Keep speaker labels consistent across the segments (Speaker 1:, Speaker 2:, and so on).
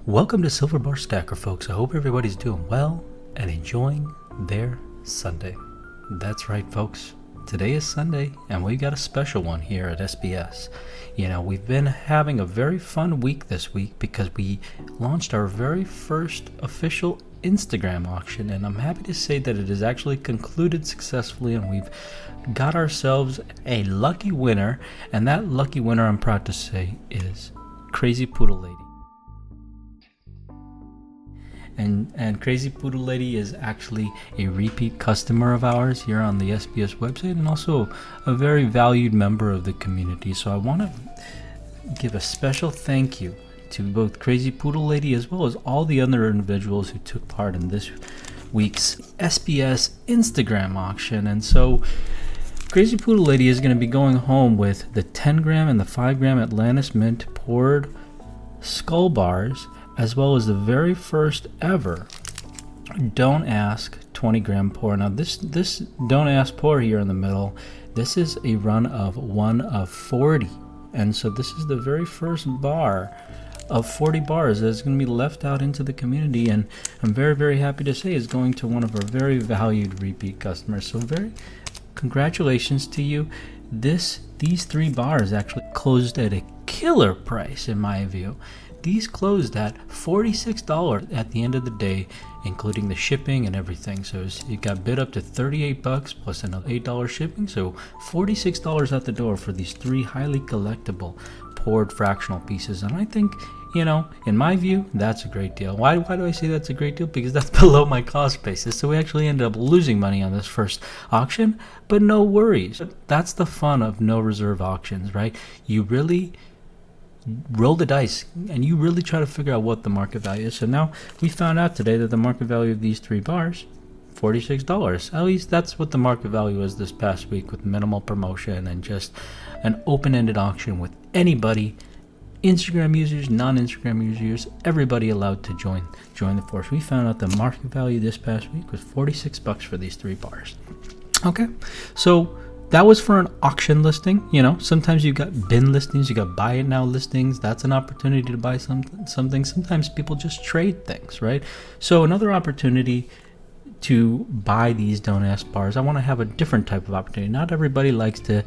Speaker 1: Welcome to Silver Bar Stacker, folks. I hope everybody's doing well and enjoying their Sunday. That's right, folks. Today is Sunday, and we've got a special one here at SBS. You know, we've been having a very fun week this week because we launched our very first official Instagram auction, and I'm happy to say that it has actually concluded successfully, and we've got ourselves a lucky winner, and that lucky winner, I'm proud to say, is Crazy Poodle Lady. And Crazy Poodle Lady is actually a repeat customer of ours here on the SBS website, and also a very valued member of the community. So I want to give a special thank you to both Crazy Poodle Lady as well as all the other individuals who took part in this week's SBS Instagram auction. And so Crazy Poodle Lady is going to be going home with the 10 gram and the 5 gram Atlantis Mint poured skull bars, as well as the very first ever Don't Ask 20 gram pour. Now this Don't Ask pour here in the middle, this is a run of 1 of 40. And so this is the very first bar of 40 bars that's going to be left out into the community, and I'm very, very happy to say is going to one of our very valued repeat customers. So very congratulations to you. These 3 bars actually closed at a killer price in my view. These closed at $46 at the end of the day, including the shipping and everything. So it got bid up to $38 plus another $8 shipping. So $46 at the door for these 3 highly collectible poured fractional pieces. And I think, you know, in my view, that's a great deal. Why do I say that's a great deal? Because that's below my cost basis. So we actually ended up losing money on this first auction, but no worries. That's the fun of no reserve auctions, right? You really roll the dice and you really try to figure out what the market value is. So now we found out today that the market value of these 3 bars, $46. At least that's what the market value was this past week, with minimal promotion and just an open-ended auction with anybody, Instagram users, non-Instagram users, everybody allowed to join the force. We found out the market value this past week was $46 for these 3 bars. Okay, so that was for an auction listing. You know, sometimes you got bin listings, you got buy it now listings. That's an opportunity to buy something. Sometimes people just trade things, right? So another opportunity to buy these Don't Ask bars, I want to have a different type of opportunity. Not everybody likes to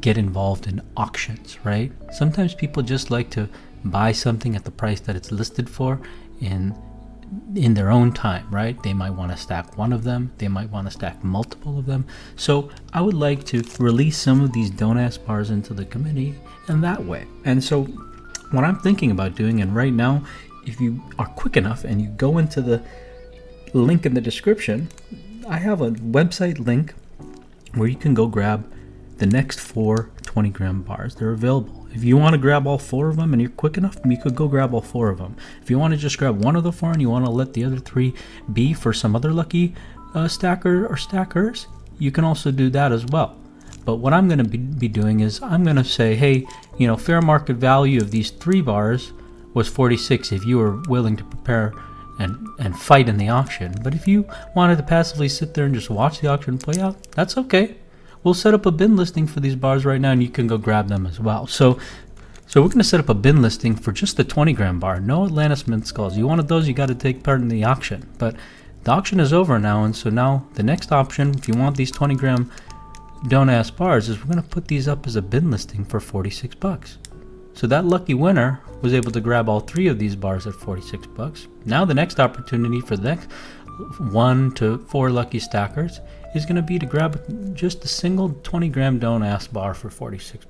Speaker 1: get involved in auctions, right? Sometimes people just like to buy something at the price that it's listed for in their own time, right? They might want to stack one of them, they might want to stack multiple of them. So I would like to release some of these Don't Ask bars into the community in that way. And so what I'm thinking about doing, and right now, if you are quick enough and you go into the link in the description, I have a website link where you can go grab the next 4 20 gram bars. They're available. If you want to grab all 4 of them and you're quick enough, you could go grab all 4 of them. If you want to just grab one of the 4 and you want to let the other 3 be for some other lucky stacker or stackers, you can also do that as well. But what I'm going to be doing is I'm going to say, hey, you know, fair market value of these 3 bars was 46 if you were willing to prepare and fight in the auction. But if you wanted to passively sit there and just watch the auction play out, that's okay. We'll set up a bin listing for these bars right now, and you can go grab them as well. So we're going to set up a bin listing for just the 20 gram bar. No Atlantis Mint skulls. You wanted those, you got to take part in the auction. But the auction is over now, and so now the next option, if you want these 20 gram Don't Ask bars, is we're going to put these up as a bin listing for $46. So that lucky winner was able to grab all 3 of these bars at $46. Now the next opportunity for the next 1 to 4 lucky stackers is going to be to grab just a single 20 gram Don't Ask bar for $46.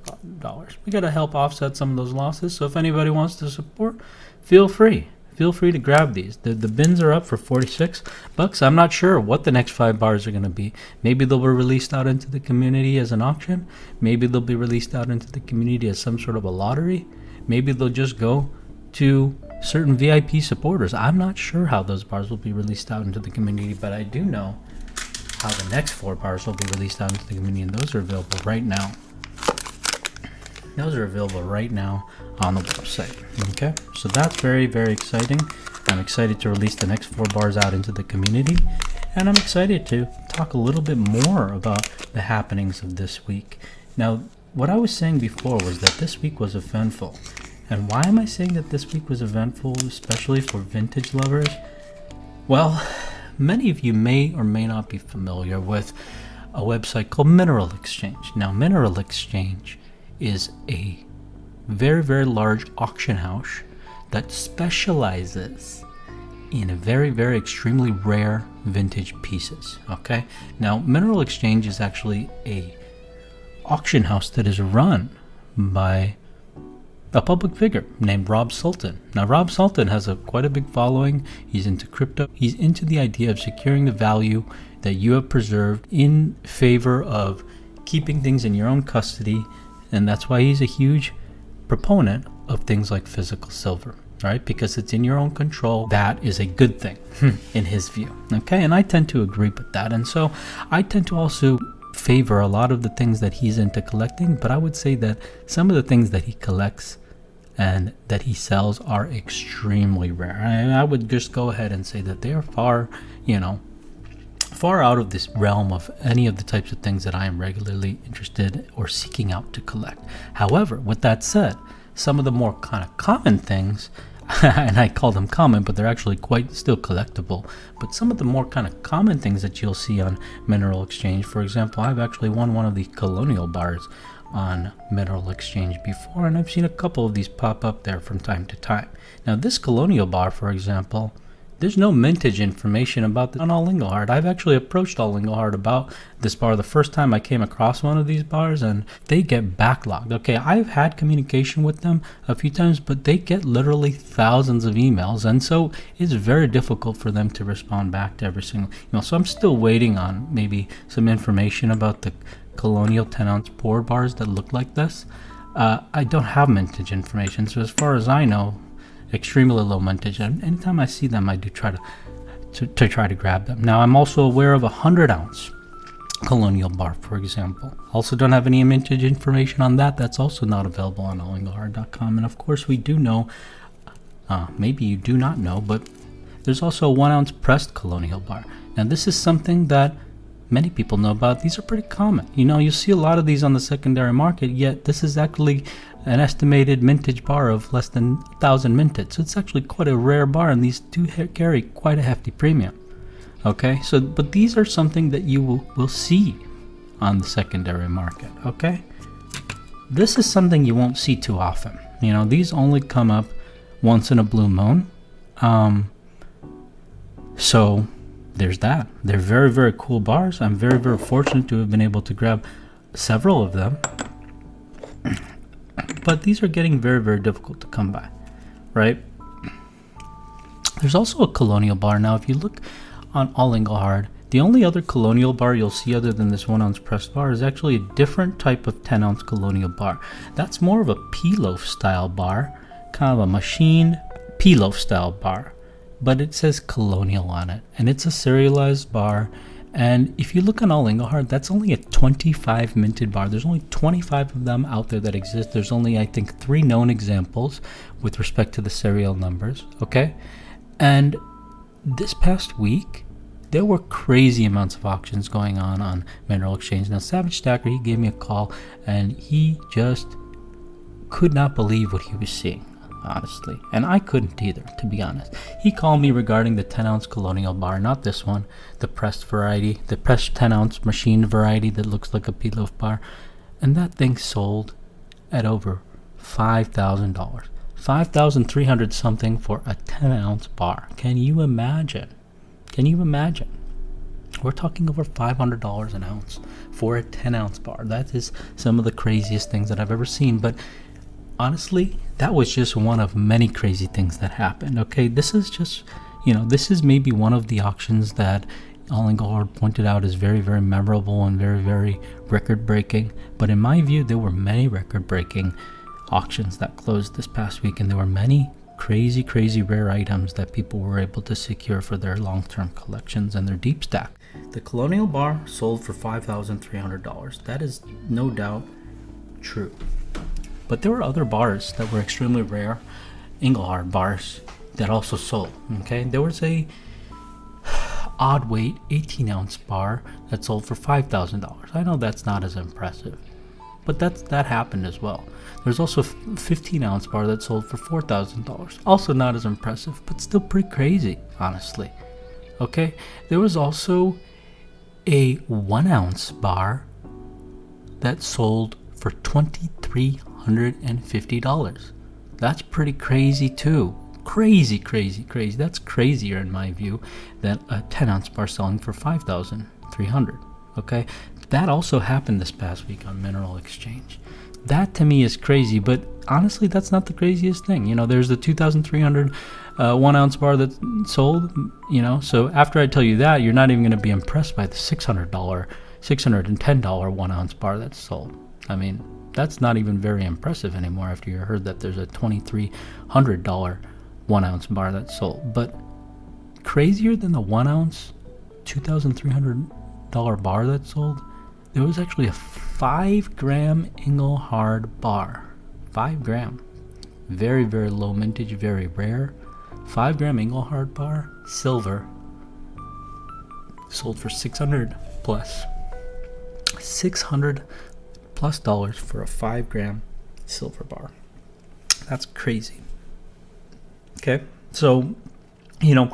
Speaker 1: We got to help offset some of those losses. So if anybody wants to support, feel free to grab these. The bins are up for $46. I'm not sure what the next 5 bars are going to be. Maybe they'll be released out into the community as an auction. Maybe they'll be released out into the community as some sort of a lottery. Maybe they'll just go to certain VIP supporters. I'm not sure how those bars will be released out into the community, but I do know how the next 4 bars will be released out into the community, and those are available right now. Those are available right now on the website. Okay, so that's very, very exciting. I'm excited to release the next 4 bars out into the community, and I'm excited to talk a little bit more about the happenings of this week. Now, what I was saying before was that this week was eventful. And why am I saying that this week was eventful, especially for vintage lovers? Well, many of you may or may not be familiar with a website called Mineral Exchange. Now, Mineral Exchange is a very, very large auction house that specializes in a very, very extremely rare vintage pieces. Okay, now Mineral Exchange is actually a auction house that is run by a public figure named Rob Sultan. Now, Rob Sultan has quite a big following. He's into crypto. He's into the idea of securing the value that you have preserved in favor of keeping things in your own custody. And that's why he's a huge proponent of things like physical silver, right? Because it's in your own control. That is a good thing in his view. Okay, and I tend to agree with that. And so I tend to also favor a lot of the things that he's into collecting, but I would say that some of the things that he collects and that he sells are extremely rare. I would just go ahead and say that they are far out of this realm of any of the types of things that I am regularly interested or seeking out to collect. However, with that said, some of the more kind of common things, and I call them common, but they're actually quite still collectible, but some of the more kind of common things that you'll see on Mineral Exchange, for example, I've actually won one of the colonial bars on Mineral Exchange before, and I've seen a couple of these pop up there from time to time. Now, this colonial bar, for example, there's no mintage information about this on All Inglehart. I've actually approached All Inglehart about this bar the first time I came across one of these bars, and they get backlogged. Okay, I've had communication with them a few times, but they get literally thousands of emails, and so it's very difficult for them to respond back to every single email. So I'm still waiting on maybe some information about the colonial 10-ounce pour bars that look like this. I don't have mintage information, so as far as I know, extremely low mintage, and anytime I see them I do try to grab them. Now, I'm also aware of a 100-ounce colonial bar, for example. Also don't have any mintage information on that. That's also not available on allinglehart.com. And of course, we do know, maybe you do not know, but there's also a 1-ounce pressed colonial bar. Now, this is something that many people know about. These are pretty common. You see a lot of these on the secondary market, yet this is actually an estimated mintage bar of less than 1,000 minted. So it's actually quite a rare bar, and these do carry quite a hefty premium. Okay, so but these are something that you will see on the secondary market. Okay, this is something you won't see too often. These only come up once in a blue moon. So there's that. They're very, very cool bars. I'm very, very fortunate to have been able to grab several of them. But these are getting very, very difficult to come by, right? There's also a colonial bar. Now, if you look on All Inglehart, the only other colonial bar you'll see other than this 1-ounce pressed bar is actually a different type of 10-ounce colonial bar. That's more of a pilaf style bar, kind of a machined pilaf style bar, but it says colonial on it, and it's a serialized bar. And if you look on All Inglehart, that's only a 25 minted bar. There's only 25 of them out there that exist. There's only, I think, 3 known examples with respect to the serial numbers, okay? And this past week, there were crazy amounts of auctions going on Mineral Exchange. Now, Savage Stacker, he gave me a call, and he just could not believe what he was seeing, honestly. And I couldn't either, to be honest. He called me regarding the 10-ounce colonial bar, not this one, the pressed variety, the pressed 10-ounce machined variety that looks like a pilaf bar. And that thing sold at over $5,000. $5,300 something for a 10-ounce bar. Can you imagine? We're talking over $500 an ounce for a 10-ounce bar. That is some of the craziest things that I've ever seen. But honestly, that was just one of many crazy things that happened. Okay, this is just, this is maybe one of the auctions that All Inglehart pointed out is very, very memorable and very, very record-breaking. But in my view, there were many record-breaking auctions that closed this past week, and there were many crazy, crazy rare items that people were able to secure for their long-term collections and their deep stack. The Colonial bar sold for $5,300. That is no doubt true. But there were other bars that were extremely rare, Engelhard bars, that also sold. Okay, there was a odd weight 18-ounce bar that sold for $5,000. I know that's not as impressive, but that happened as well. There's also a 15-ounce bar that sold for $4,000. Also not as impressive, but still pretty crazy, honestly. Okay, there was also a 1-ounce bar that sold for $2,350. That's pretty crazy too. Crazy. That's crazier in my view than a 10-ounce bar selling for $5,300. Okay, that also happened this past week on Mineral Exchange. That to me is crazy, but honestly, that's not the craziest thing. You know, there's the 2,300 1-ounce bar that sold. You know, so after I tell you that, you're not even going to be impressed by the $610 1-ounce bar that's sold. I mean, that's not even very impressive anymore after you heard that there's a $2,300 1-ounce bar that sold. But crazier than the 1-ounce $2,300 bar that sold, there was actually a 5-gram Engelhard bar. 5 gram. Very, very low mintage, very rare. 5-gram Engelhard bar, silver, sold for $600 plus. $600 plus for a 5-gram silver bar. That's crazy. Okay, so you know,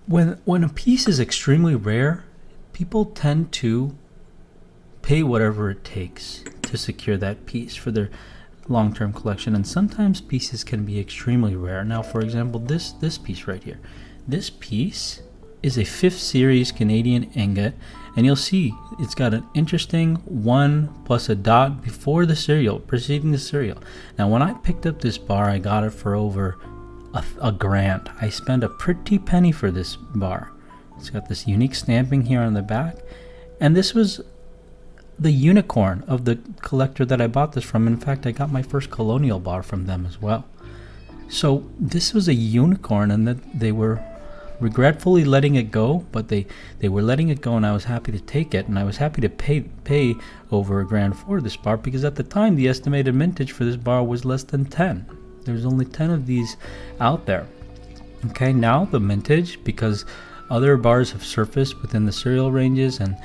Speaker 1: when a piece is extremely rare, people tend to pay whatever it takes to secure that piece for their long-term collection, and sometimes pieces can be extremely rare. Now, for example, this piece right here, this piece is a 5th series Canadian ingot, and you'll see it's got an interesting 1 plus a dot before the serial, preceding the serial. Now, when I picked up this bar, I got it for over a grand. I spent a pretty penny for this bar. It's got this unique stamping here on the back, and this was the unicorn of the collector that I bought this from. In fact, I got my first Colonial bar from them as well. So this was a unicorn, and that they were regretfully letting it go, but they were letting it go, and I was happy to take it, and I was happy to pay over a grand for this bar, because at the time the estimated mintage for this bar was less than 10. There's only 10 of these out there. Okay, now the mintage, because other bars have surfaced within the serial ranges, and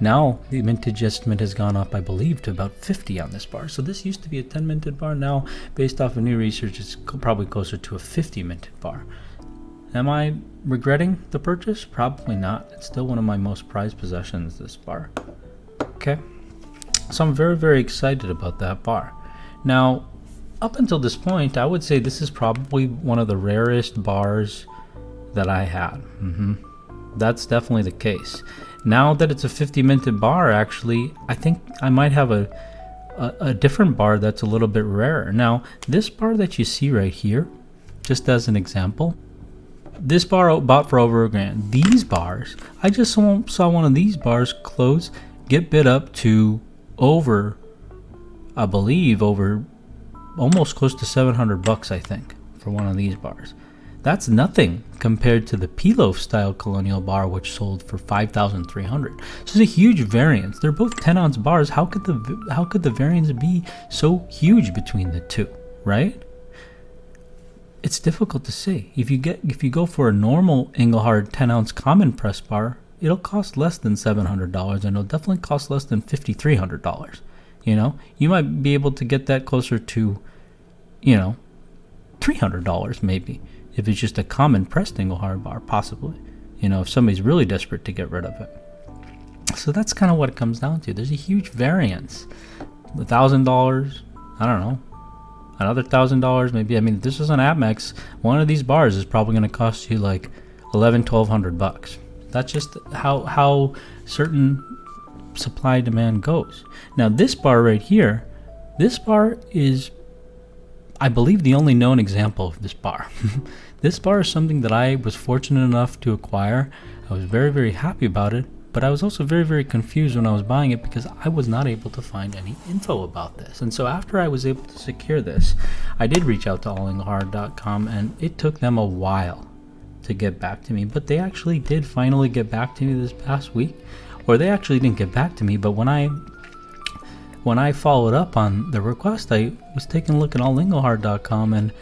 Speaker 1: now the mintage estimate has gone up, I believe, to about 50 on this bar. So this used to be a 10 minted bar. Now, based off of new research, it's probably closer to a 50 minted bar. Am I regretting the purchase? Probably not. It's still one of my most prized possessions, this bar. Okay, so I'm very, very excited about that bar. Now, up until this point, I would say this is probably one of the rarest bars that I had. That's definitely the case. Now that it's a 50 minted bar, actually, I think I might have a different bar that's a little bit rarer. Now, this bar that you see right here, just as an example, this bar bought for over a grand. These bars, I just saw one of these bars close, get bid up to over, I believe, over almost close to $700, I think, for one of these bars. That's nothing compared to the Pilaf style Colonial bar, which sold for $5,300. So it's a huge variance. They're both 10-ounce bars. How could the variance be so huge between the two, right? It's difficult to say. If you go for a normal Engelhard 10-ounce common press bar, it'll cost less than $700, and it'll definitely cost less than $5,300. You know, you might be able to get that closer to, you know, $300 maybe, if it's just a common pressed Engelhard bar, possibly. You know, if somebody's really desperate to get rid of it. So that's kind of what it comes down to. There's a huge variance. $1,000, I don't know, another $1,000 maybe. I mean, if this is an Amex, one of these bars is probably going to cost you like $1,100-$1,200. That's just how certain supply demand goes. Now this bar right here, this bar is, I believe, the only known example of this bar. This bar is something that I was fortunate enough to acquire. I was very, very happy about it, but I was also very, very confused when I was buying it because I was not able to find any info about this. And so after I was able to secure this, I did reach out to allinglehard.com, and it took them a while to get back to me, but they actually did finally get back to me this past week. Or they actually didn't get back to me, but when I followed up on the request, I was taking a look at allinglehard.com, and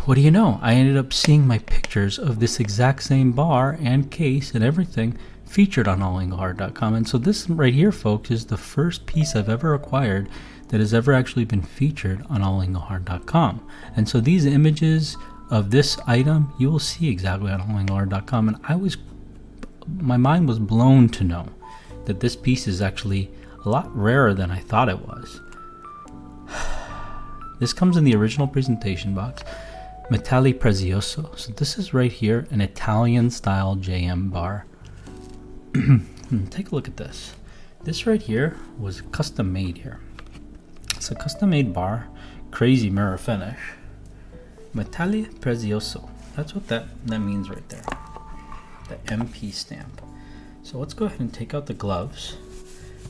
Speaker 1: what do you know? I ended up seeing my pictures of this exact same bar and case and everything featured on allinglehard.com. And so this right here, folks, is the first piece I've ever acquired that has ever actually been featured on allinglehard.com. And so these images of this item, you will see exactly on allinglehard.com. And my mind was blown to know that this piece is actually a lot rarer than I thought it was. This comes in the original presentation box. Metalli Prezioso. So this is right here, an Italian style JM bar. Take a look at this. This right here was custom made here. It's a custom made bar, crazy mirror finish. Metalli Prezioso. That's what that means right there. The MP stamp. So let's go ahead and take out the gloves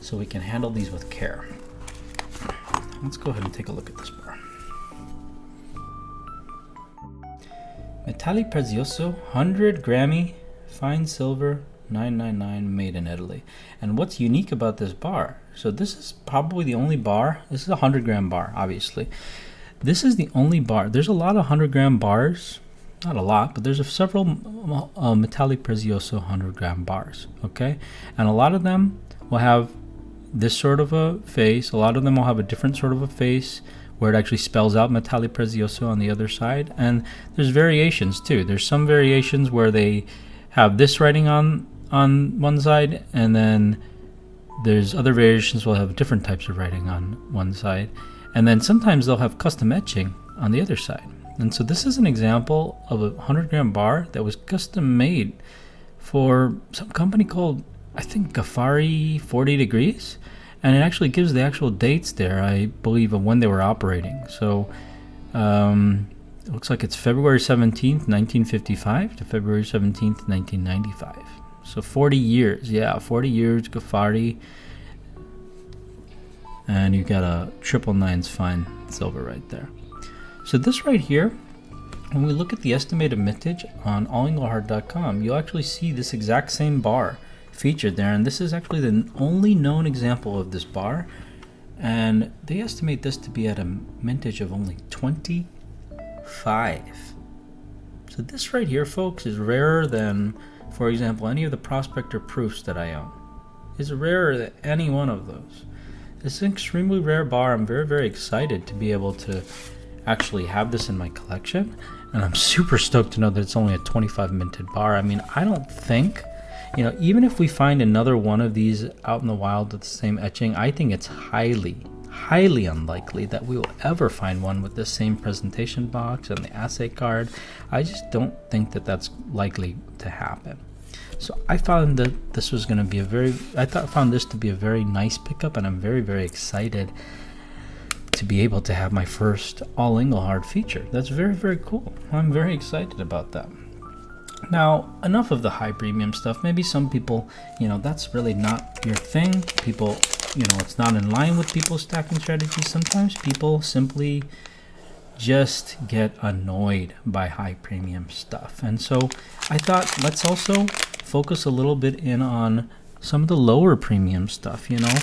Speaker 1: so we can handle these with care. Let's go ahead and take a look at this bar. Metalli Prezioso, 100 Grammy, fine silver, 999, made in Italy. And what's unique about this bar, so this is probably the only bar, this is a 100 gram bar, obviously. This is the only bar. There's a lot of 100 gram bars, not a lot, but there's several Metalli Prezioso 100 gram bars, okay? And a lot of them will have this sort of a face. A lot of them will have a different sort of a face where it actually spells out Metalli Prezioso on the other side. And there's variations too. There's some variations where they have this writing on one side, and then there's other variations will have different types of writing on one side. And then sometimes they'll have custom etching on the other side. And so this is an example of a 100 gram bar that was custom made for some company called, I think, Ghafari 40 Degrees. And it actually gives the actual dates there, I believe, of when they were operating. So it looks like it's February 17th, 1955 to February 17th, 1995. So 40 years, yeah, 40 years, Ghafari. And you got a 999's fine silver right there. So this right here, when we look at the estimated mintage on allinglehard.com, you'll actually see this exact same bar featured there, and this is actually the only known example of this bar, and they estimate this to be at a mintage of only 25. So this right here, folks, is rarer than, for example, any of the Prospector proofs that I own. It's rarer than any one of those. It's an extremely rare bar. I'm very, very excited to be able to actually have this in my collection, and I'm super stoked to know that it's only a 25 minted bar. I mean, I don't think, you know, even if we find another one of these out in the wild with the same etching, I think it's highly, highly unlikely that we will ever find one with the same presentation box and the assay card. I just don't think that that's likely to happen. So I found that this was going to be found this to be a very nice pickup, and I'm very, very excited to be able to have my first All Inglehard feature. That's very, very cool. I'm very excited about that. Now, enough of the high premium stuff. Maybe some people, you know, that's really not your thing. People, you know, it's not in line with people's stacking strategies. Sometimes people simply just get annoyed by high premium stuff. And so I thought, let's also focus a little bit in on some of the lower premium stuff, you know.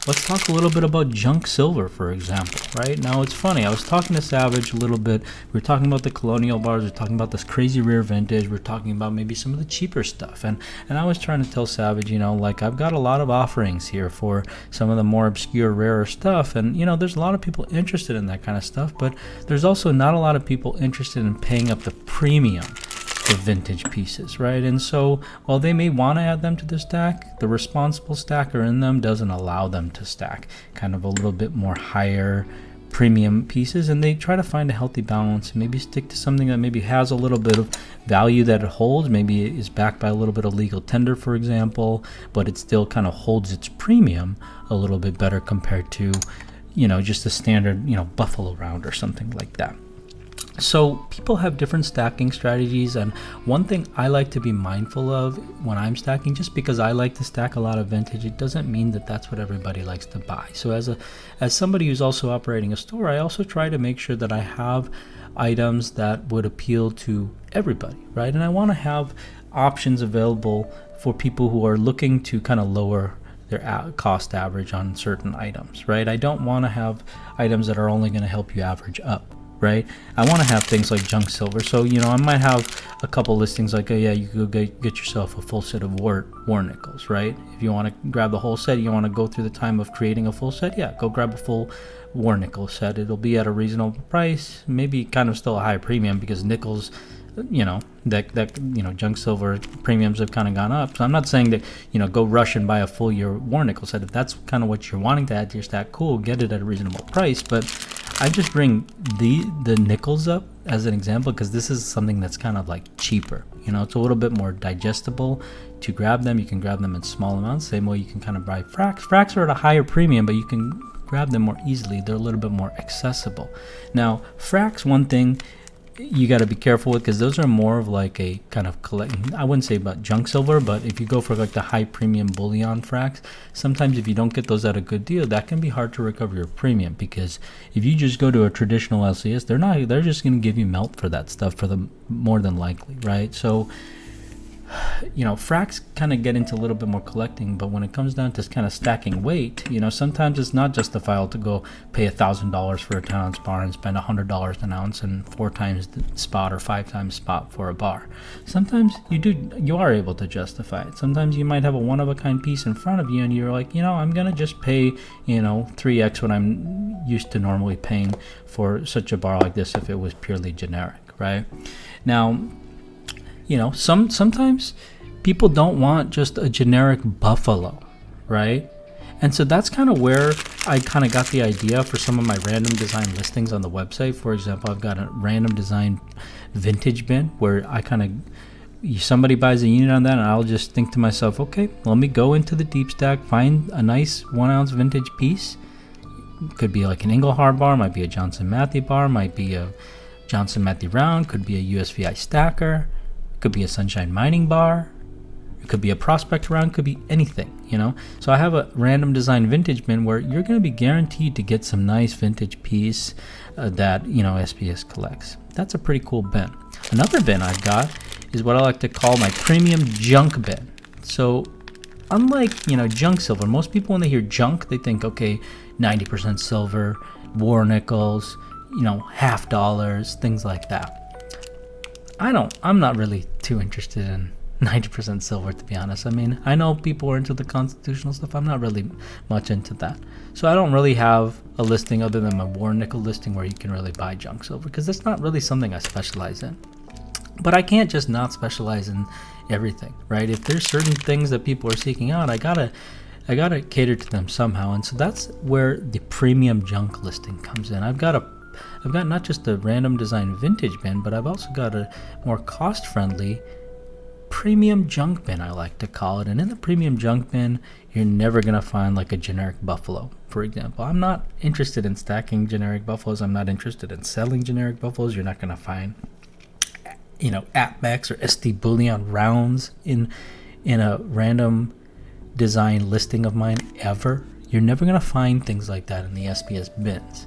Speaker 1: Let's talk a little bit about junk silver, for example, right? Now, it's funny. I was talking to Savage a little bit. We were talking about the colonial bars. We were talking about this crazy rare vintage. We were talking about maybe some of the cheaper stuff. And I was trying to tell Savage, you know, like, I've got a lot of offerings here for some of the more obscure, rarer stuff. And, you know, there's a lot of people interested in that kind of stuff. But there's also not a lot of people interested in paying up the premium for vintage pieces, right? And so while they may want to add them to the stack, the responsible stacker in them doesn't allow them to stack kind of a little bit more higher premium pieces, and they try to find a healthy balance and maybe stick to something that maybe has a little bit of value that it holds, maybe it is backed by a little bit of legal tender, for example, but it still kind of holds its premium a little bit better compared to, you know, just the standard, you know, Buffalo round or something like that. So people have different stacking strategies, and one thing I like to be mindful of when I'm stacking, just because I like to stack a lot of vintage, it doesn't mean that that's what everybody likes to buy. So as somebody who's also operating a store, I also try to make sure that I have items that would appeal to everybody, right? And I want to have options available for people who are looking to kind of lower their cost average on certain items, right? I don't want to have items that are only going to help you average up, right? I want to have things like junk silver. So, I might have a couple listings like, oh yeah, you could get yourself a full set of war nickels, right? If you want to grab the whole set, you want to go through the time of creating a full set, yeah, go grab a full war nickel set. It'll be at a reasonable price, maybe kind of still a high premium because nickels, junk silver premiums have kind of gone up. So I'm not saying that, go rush and buy a full year war nickel set. If that's kind of what you're wanting to add to your stack, cool, get it at a reasonable price. But I just bring the nickels up as an example because this is something that's kind of like cheaper. It's a little bit more digestible to grab them. You can grab them in small amounts. Same way you can kind of buy fracks. Fracks are at a higher premium, but you can grab them more easily. They're a little bit more accessible. Now, fracks, one thing you got to be careful with because those are more of like a kind of collecting. I wouldn't say about junk silver, but if you go for like the high premium bullion fracks, sometimes if you don't get those at a good deal, that can be hard to recover your premium because if you just go to a traditional LCS, they're just going to give you melt for that stuff for the more than likely, right? So fracks kind of get into a little bit more collecting, but when it comes down to kind of stacking weight, sometimes it's not justifiable to go pay $1,000 for a 10-ounce bar and spend $100 an ounce and 4 times the spot or 5 times spot for a bar. Sometimes you are able to justify it. Sometimes you might have a one-of-a-kind piece in front of you and you're like, I'm gonna just pay 3x what I'm used to normally paying for such a bar like this if it was purely generic, right? Now, sometimes people don't want just a generic buffalo, right? And so that's kind of where I kind of got the idea for some of my random design listings on the website. For example, I've got a random design vintage bin where somebody buys a unit on that and I'll just think to myself, okay, let me go into the deep stack, find a nice 1-ounce vintage piece. Could be like an Engelhard bar, might be a Johnson Matthey bar, might be a Johnson Matthey round, could be a USVI stacker, could be a Sunshine Mining bar, it could be a Prospect round, could be anything, So I have a random design vintage bin where you're going to be guaranteed to get some nice vintage piece that, SPS collects. That's a pretty cool bin. Another bin I've got is what I like to call my premium junk bin. So unlike, junk silver, most people when they hear junk, they think, okay, 90% silver, war nickels, half dollars, things like that. I'm not really too interested in 90% silver, to be honest. I mean, I know people are into the constitutional stuff. I'm not really much into that. So I don't really have a listing other than my war nickel listing where you can really buy junk silver because that's not really something I specialize in. But I can't just not specialize in everything, right? If there's certain things that people are seeking out, I gotta cater to them somehow. And so that's where the premium junk listing comes in. I've got not just a random design vintage bin, but I've also got a more cost-friendly premium junk bin, I like to call it. And in the premium junk bin, you're never going to find like a generic buffalo, for example. I'm not interested in stacking generic buffaloes. I'm not interested in selling generic buffaloes. You're not going to find, APMEX or SD Bullion rounds in a random design listing of mine ever. You're never going to find things like that in the SPS bins.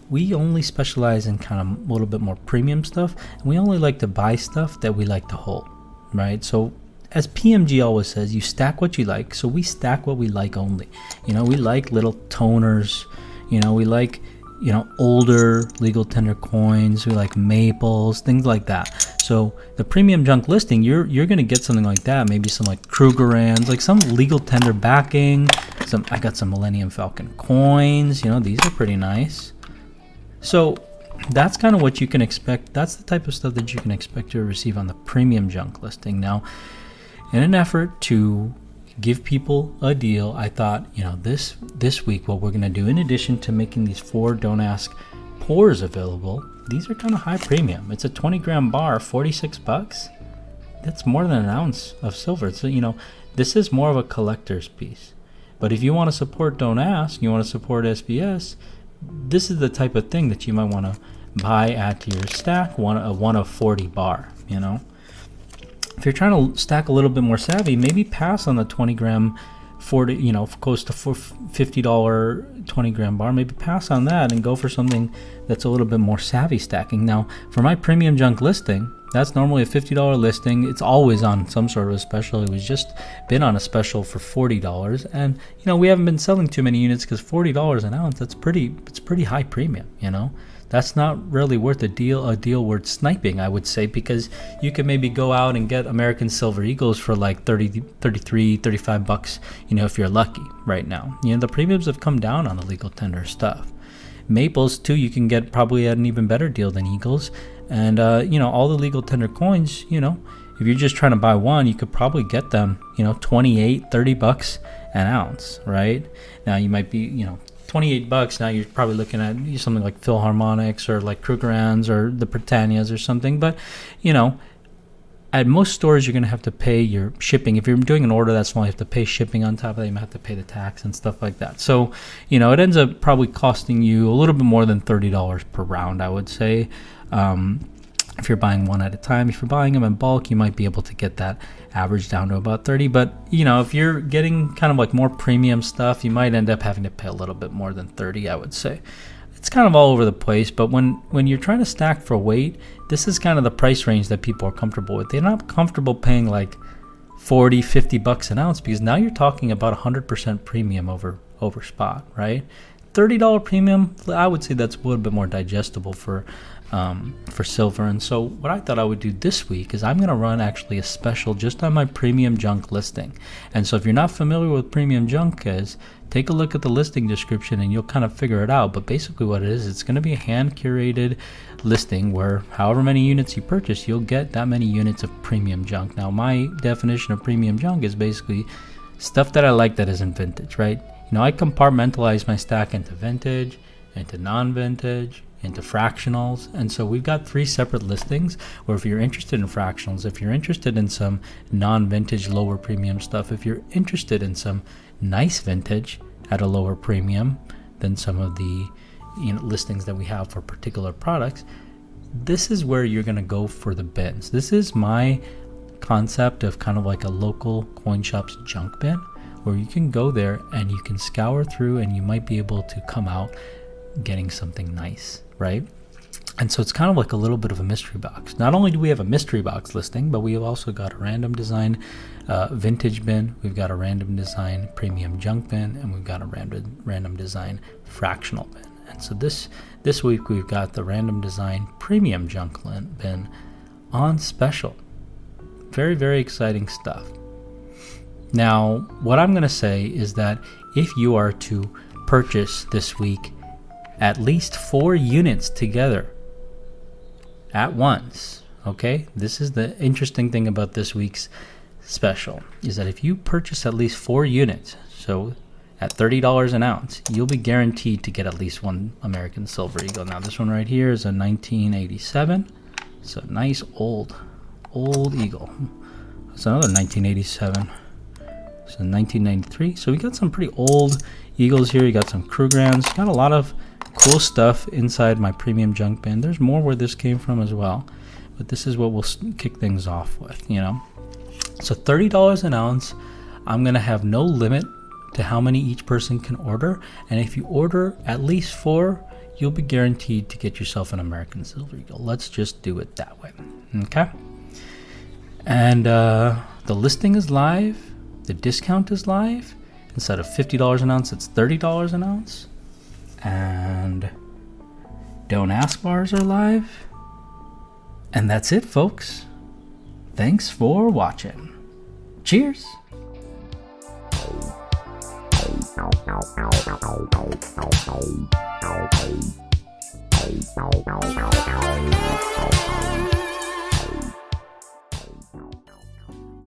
Speaker 1: We only specialize in kind of a little bit more premium stuff, and we only like to buy stuff that we like to hold, right? So as PMG always says, you stack what you like. So we stack what we like only. We like little toners, we like, older legal tender coins, we like maples, things like that. So the premium junk listing, you're going to get something like that, maybe some like Krugerrands, like some legal tender backing. I got some Millennium Falcon coins, these are pretty nice. So that's kind of what you can expect. That's the type of stuff that you can expect to receive on the premium junk listing. Now, in an effort to give people a deal, I thought, this week what we're going to do, in addition to making these 4 Don't Ask pours available, these are kind of high premium. It's a 20-gram bar, $46. That's more than an ounce of silver. So, this is more of a collector's piece. But if you want to support Don't Ask, you want to support SBS, this is the type of thing that you might want to buy add to your stack, one of 40 bar, you know. If you're trying to stack a little bit more savvy, maybe pass on the 20 gram 40, you know, close to $50 20 gram bar. Maybe pass on that and go for something that's a little bit more savvy stacking. Now, for my premium junk listing, that's normally a $50 listing. It's always on some sort of a special. It was just been on a special for $40, and you know, we haven't been selling too many units because $40 an ounce, it's pretty high premium, you know. That's not really worth a deal worth sniping, I would say, because you can maybe go out and get American Silver Eagles for like 30, 33, 35 bucks, you know, if you're lucky right now. You know, the premiums have come down on the legal tender stuff. Maples too, you can get probably at an even better deal than Eagles. And you know, all the legal tender coins, you know, if you're just trying to buy one, you could probably get them, you know, 28, 30 bucks an ounce, right? Now you might be, you know, 28 bucks. Now you're probably looking at something like Philharmonics or like Krugerrands or the Britannias or something. But, you know, at most stores, you're going to have to pay your shipping. If you're doing an order that's small, you have to pay shipping on top of that. You might have to pay the tax and stuff like that. So, you know, it ends up probably costing you a little bit more than $30 per round, I would say. If you're buying one at a time, if you're buying them in bulk, you might be able to get that average down to about 30. But, you know, if you're getting kind of like more premium stuff, you might end up having to pay a little bit more than 30, I would say. It's kind of all over the place, but when you're trying to stack for weight, this is kind of the price range that people are comfortable with. They're not comfortable paying like 40, 50 bucks an ounce, because now you're talking about 100% premium over spot, right? $30 premium, I would say that's a little bit more digestible for silver. And so what I thought I would do this week is I'm going to run actually a special just on my premium junk listing. And so if you're not familiar with premium junk is, take a look at the listing description and you'll kind of figure it out. But basically what it is, it's going to be a hand curated listing where however many units you purchase, you'll get that many units of premium junk. Now my definition of premium junk is basically stuff that I like that isn't vintage, right? You know, I compartmentalize my stack into vintage, into non-vintage, into fractionals. And so we've got 3 separate listings where if you're interested in fractionals, if you're interested in some non-vintage lower premium stuff, if you're interested in some nice vintage at a lower premium than some of the, you know, listings that we have for particular products, this is where you're going to go for the bins. This is my concept of kind of like a local coin shop's junk bin, where you can go there and you can scour through and you might be able to come out getting something nice, right? And so it's kind of like a little bit of a mystery box. Not only do we have a mystery box listing, but we have also got a random design vintage bin, we've got a random design premium junk bin, and we've got a random design fractional bin. And so this week we've got the random design premium junk bin on special. Very, very exciting stuff. Now, what I'm going to say is that if you are to purchase this week at least 4 units together at once, okay? This is the interesting thing about this week's special, is that if you purchase at least 4 units, so at $30 an ounce, you'll be guaranteed to get at least one American Silver Eagle. Now, this one right here is a 1987. It's a nice old eagle. It's another 1987. It's a 1993. So we got some pretty old eagles here. You got some Krugerrands. Got a lot of cool stuff inside my premium junk bin. There's more where this came from as well, but this is what we'll kick things off with, you know. So $30 an ounce. I'm gonna have no limit to how many each person can order, and if you order at least 4, you'll be guaranteed to get yourself an American Silver Eagle. Let's just do it that way, okay? And the listing is live. The discount is live. Instead of $50 an ounce, it's $30 an ounce. And Don't Ask bars are live. And that's it, folks. Thanks for watching. Cheers.